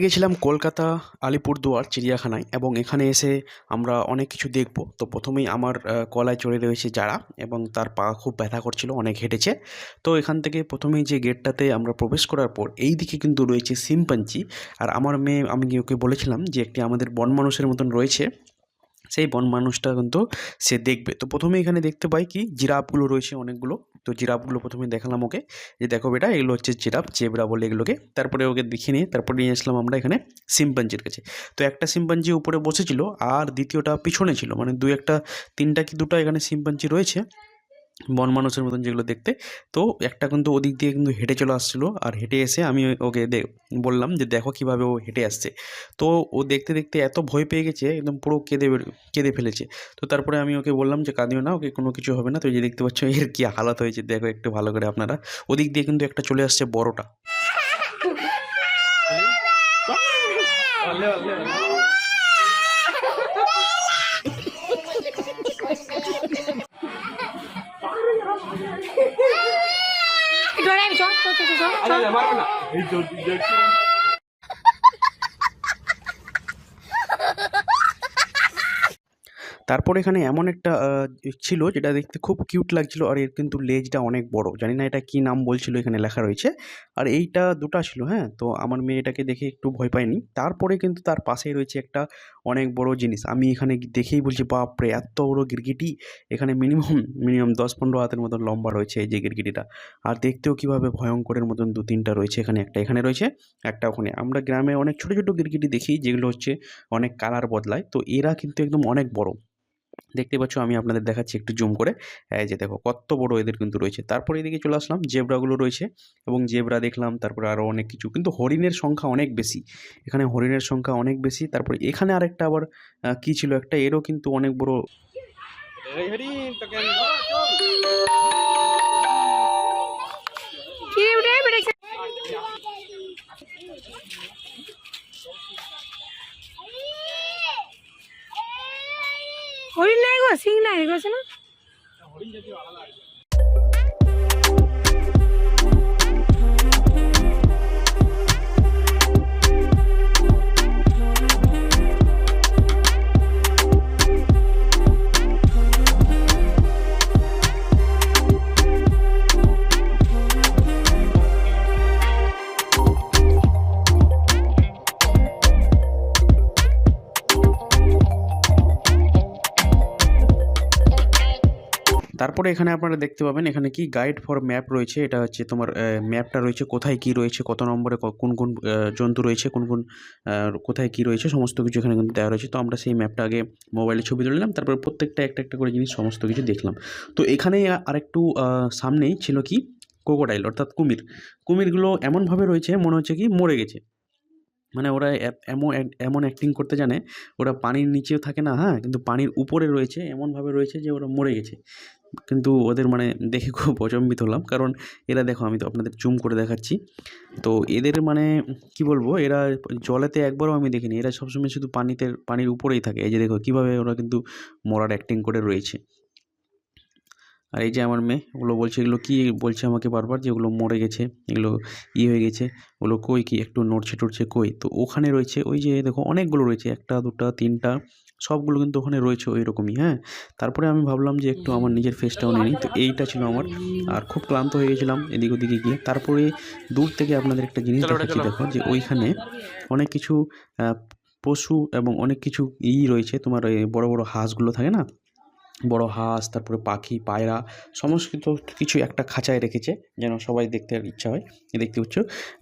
গেছিলাম কলকাতা আলিপুরদুয়ার চিড়িয়াখানায় এবং এখানে এসে আমরা অনেক কিছু দেখব। তো প্রথমেই আমার গলায় চড়ে রয়েছে জারা এবং তার পা খুব ব্যথা করছিল, অনেক হেঁটেছে। তো এখান থেকে প্রথমেই যে গেটটাতে আমরা প্রবেশ করার পর এই দিকে কিন্তু রয়েছে শিম্পাঞ্জি। আর আমার মেয়ে, আমি ওকে বলেছিলাম যে একটি আমাদের বন মানুষের মতন রয়েছে, সেই বন মানুষটা কিন্তু সে দেখবে। তো প্রথমে এখানে দেখতে পাই কি জিরাফগুলো রয়েছে অনেকগুলো। তো জিরাফগুলো প্রথমে দেখালাম ওকে যে দেখো বেটা, এগুলো হচ্ছে জিরাফ, জেব্রা বলে এগুলোকে। তারপরে ওকে দেখিয়ে নিয়ে তারপরে নিয়ে আসলাম আমরা এখানে শিম্পাঞ্জির কাছে। তো একটা শিম্পাঞ্জি উপরে বসেছিল আর দ্বিতীয়টা পিছনে ছিল, মানে তিনটা কি দুটো এখানে শিম্পাঞ্জি রয়েছে বন মানুষের মতন যেগুলো দেখতে। তো একটা কিন্তু ওদিক দিয়ে কিন্তু হেঁটে চলে আসছিলো, আর হেঁটে এসে আমি ওকে বললাম যে দেখো কীভাবে ও হেঁটে আসছে। তো ও দেখতে দেখতে এত ভয় পেয়ে গেছে, একদম পুরো কেঁদে ফেলেছে। তো তারপরে আমি ওকে বললাম যে কাঁদিও না, ওকে কোনো কিছু হবে না। তো এই যে দেখতে পাচ্ছ এর কী হালাত হয়েছে দেখো একটু ভালো করে আপনারা। ওদিক দিয়ে কিন্তু একটা চলে আসছে বড়টা। তারপর এখানে এমন একটা ছিল যেটা দেখতে খুব কিউট লাগছিল, আর এর কিন্তু লেজটা অনেক বড়, জানি না এটা কি নাম বলছিল, এখানে লেখা রয়েছে। আর এইটা দুটা ছিল, হ্যাঁ। তো আমার মেয়ে এটাকে দেখে একটু ভয় পায়নি। তারপরে কিন্তু তার পাশেই রয়েছে একটা অনেক বড় জিনিস, আমি এখানে দেখেই বলছি বাপরে এত বড় গিরগিটি। এখানে মিনিমাম 10-15 হাতের মতন লম্বা রয়েছে এই যে গিরগিটিটা। আর দেখতেও কীভাবে ভয়ঙ্করের মতন 2-3টা রয়েছে, এখানে একটা এখানে রয়েছে, একটা ওখানে। আমরা গ্রামে অনেক ছোটো ছোটো গিরগিটি দেখি যেগুলো হচ্ছে অনেক কালার বদলায়, তো এরা কিন্তু একদম অনেক বড়। দেখতে পাচ্ছ, আমি আপনাদের দেখাচ্ছি একটু জুম করে। এই যে দেখো কত বড় এদের কিন্তু রয়েছে। তারপরে এদিকে চলে আসলাম, জেব্রাগুলো রয়েছে এবং জেব্রা দেখলাম। তারপরে আরও অনেক কিছু, কিন্তু হরিণের সংখ্যা অনেক বেশি, এখানে হরিণের সংখ্যা অনেক বেশি। তারপরে এখানে আরেকটা আবার কি ছিল একটা, এরও কিন্তু অনেক বড়। হরিণ নাই গো, সিং নাই গেছে না। তারপরে এখানে আপনারা দেখতে পাবেন এখানে কি গাইড ফর ম্যাপ রয়েছে। এটা হচ্ছে তোমার ম্যাপটা রয়েছে, কোথায় কি রয়েছে, কত নম্বরে কোন কোন জন্তু রয়েছে, কোন কোন কোথায় কি রয়েছে, সমস্ত কিছু এখানে কিন্তু দেওয়া রয়েছে। তো আমরা সেই ম্যাপটা আগে মোবাইলে ছবি তুলে নিলাম, তারপরে প্রত্যেকটা একটা একটা করে জিনিস সমস্ত কিছু দেখলাম। তো এখানেই আরেকটু সামনেই ছিল কি ক্রোকোডাইল, অর্থাৎ কুমিরগুলো এমনভাবে রয়েছে মনে হচ্ছে কি মরে গেছে। মানে ওরা এমন অ্যাক্টিং করতে জানে, ওরা পানির নিচেও থাকে না, হ্যাঁ, কিন্তু পানির উপরে রয়েছে, এমনভাবে রয়েছে যে ওরা মরে গেছে। কিন্তু ওদের মানে দেখে খুব অচম্বিত হলাম, কারণ এরা দেখো, আমি তো আপনাদের জুম করে দেখাচ্ছি। তো এদের মানে কি বলবো, এরা জলেতে একবারও আমি দেখিনি, এরা সবসময় শুধু পানির উপরেই থাকে। এই যে দেখো কীভাবে ওরা কিন্তু মরার অ্যাক্টিং করে রয়েছে। আর এই যে আমার মেয়ে, ওগুলো বলছে, এগুলো কি বলছে আমাকে বারবার যে ওগুলো মরে গেছে, এগুলো হয়ে গেছে, ওগুলো কই কি একটু নড়ছে টড়ছে কই। তো ওখানে রয়েছে ওই যে দেখো অনেকগুলো রয়েছে, 1টা 2টা 3টা, সবগুলো কিন্তু ওখানে রয়েছে ওই রকমই, হ্যাঁ। তারপরে আমি ভাবলাম যে একটু আমার নিজের ফেসটাও নিই। তো এইটা ছিল আমার, আর খুব ক্লান্ত হয়ে গেছিলাম এদিক ওদিকে গিয়ে। তারপরে দূর থেকে আপনাদের একটা জিনিস দেখাচ্ছি, দেখো যে ওইখানে অনেক কিছু পশু এবং অনেক কিছু রয়েছে, তোমার ওই বড় বড় হাঁসগুলো থাকে না, বড় হাঁস, তারপরে পাখি, পায়রা, সমস্ত কিছু একটা খাঁচায় রেখেছে যেন সবাই দেখতে ইচ্ছা হয়। দেখতে পাচ্ছ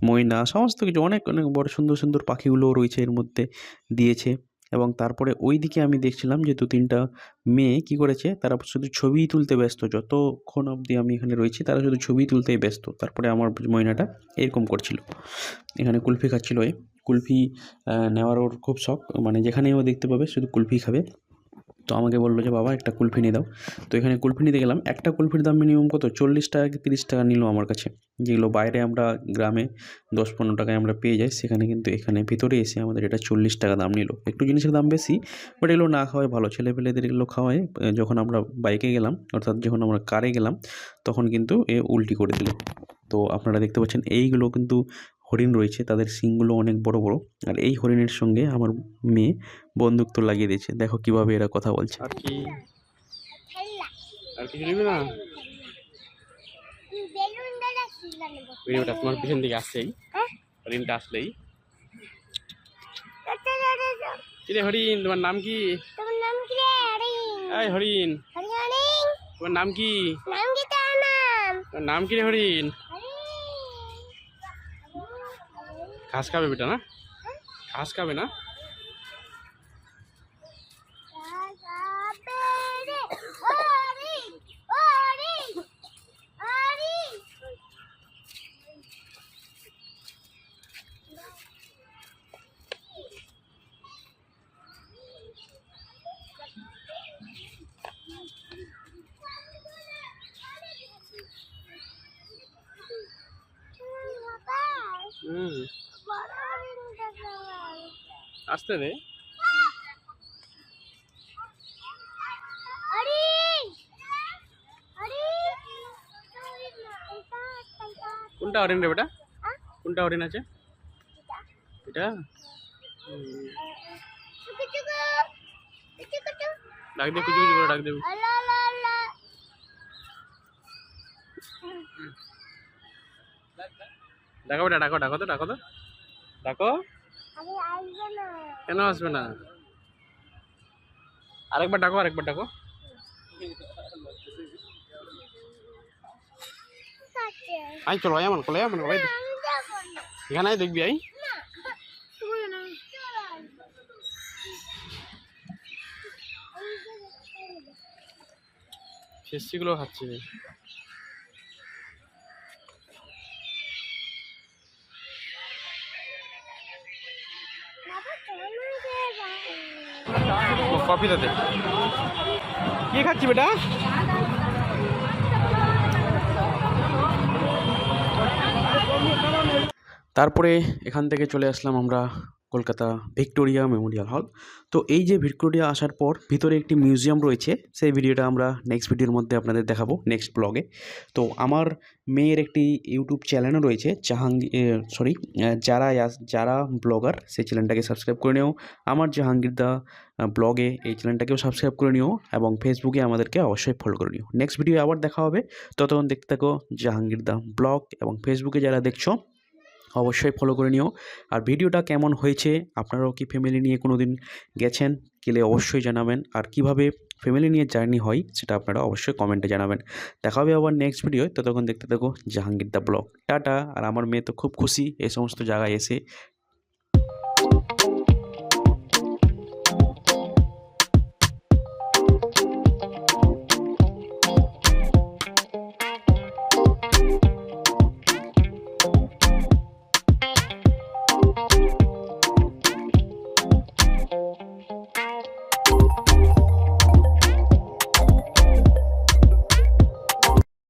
ময়না, সমস্ত কিছু অনেক অনেক বড় সুন্দর সুন্দর পাখিগুলোও রয়েছে এর মধ্যে দিয়েছে। এবং তারপরে ওই দিকে আমি দেখছিলাম যে 2-3টা মেয়ে কি করেছে, তারা শুধু ছবি তুলতে ব্যস্ত, যতক্ষণ অবধি আমি এখানে রয়েছি তারা শুধু ছবি তুলতেই ব্যস্ত। তারপরে আমার ময়নাটা এরকম করছিল, এখানে কুলফি খাচ্ছিল। কুলফি নেওয়ার ওর খুব শখ, মানে যেখানেই ও দেখতে পাবে শুধু কুলফি খাবে। তো আমাকে বললো যে বাবা একটা কুলফি নিয়ে দাও। তো এখানে কুলফি নিতে গেলাম, একটা কুলফির দাম মিনিমাম কত 40 টাকা কি 30 টাকা নিল আমার কাছে। যেগুলো বাইরে আমরা গ্রামে 10-15 টাকায় আমরা পেয়ে যাই, সেখানে কিন্তু এখানে ভিতরে এসে আমাদের এটা 40 টাকা দাম নিল। একটু জিনিসের দাম বেশি, বাট এগুলো না খাওয়াই ভালো, ছেলেপেলেদের এগুলো খাওয়ায়। যখন আমরা বাইকে গেলাম, অর্থাৎ যখন আমরা কারে গেলাম, তখন কিন্তু উল্টি করে দিল। তো আপনারা দেখতে পাচ্ছেন এইগুলো কিন্তু হরিণ রয়েছে তাদের শিংগুলো অনেক বড় বড়। আর এই হরিণের সঙ্গে আমার মেয়ে বন্দুক তো লাগিয়ে দিয়েছে, দেখো কিভাবে এরা কথা বলছে। আর কি আর কিছু নেবে না? ভিডিওটা তোমার পিছন দিকে আসছেই, হরিণটা আসলেই। কিরে হরিণ, তোমার নাম কি? এই হরিণ, তোমার নাম কি? তোমার নাম কি রে হরিণ? ঘাস খাবে বেটা না? ঘাস খাবে না? আসতে দে। কোনটা হরিণ রে বেটা? কোনটা হরিণ আছে এটা? ডাক দে, কুচু কুচু করে ডাক দে। ডাকো বেটা, ডাকো ডাকো তো, ডাকো তো, ডাকো। কেন আসবে না? আরেকবার ডাকো, আরেকবার ডাকো। আই চলো, আই আমার কোলে, আমার কোলে এখানে আয়, দেখবি আই। শেষগুলো খাচ্ছে। কফি দাতে কি খাচ্ছি বেটা? তারপরে এখান থেকে চলে আসলাম আমরা কলকাতা ভিক্টোরিয়া মেমোরিয়াল হল। তো এই যে ভিক্টোরিয়া আসার পর ভিতরে একটি মিউজিয়াম রয়েছে, সেই ভিডিওটা আমরা নেক্সট ভিডিওর মধ্যে আপনাদের দেখাবো নেক্সট ব্লগে। তো আমার মেয়ের একটি ইউটিউব চ্যানেলও রয়েছে, যারা ব্লগার, সেই চ্যানেলটাকে সাবস্ক্রাইব করে নিও। আমার জাহাঙ্গীর দা ব্লগে এই চ্যানেলটাকেও সাবস্ক্রাইব করে নিও, এবং ফেসবুকে আমাদেরকে অবশ্যই ফলো করে নিও। নেক্সট ভিডিও আবার দেখা হবে, ততক্ষণ দেখতে থাকো জাহাঙ্গীর দা ব্লগ, এবং ফেসবুকে যারা দেখছো অবশ্যই ফলো করে নিও। আর ভিডিওটা কেমন হয়েছে, আপনারাও কি ফ্যামিলি নিয়ে কোনো দিন গেছেন, গেলে অবশ্যই জানাবেন। আর কিভাবে ফ্যামিলি নিয়ে জার্নি হয় সেটা আপনারা অবশ্যই কমেন্টে জানাবেন। দেখা হবে আবার নেক্সট ভিডিও, ততক্ষণ দেখতে থাকো জাহাঙ্গীর দা ব্লগ। টাটা। আর আমার মেয়ে তো খুব খুশি এই সমস্ত জায়গায় এসে,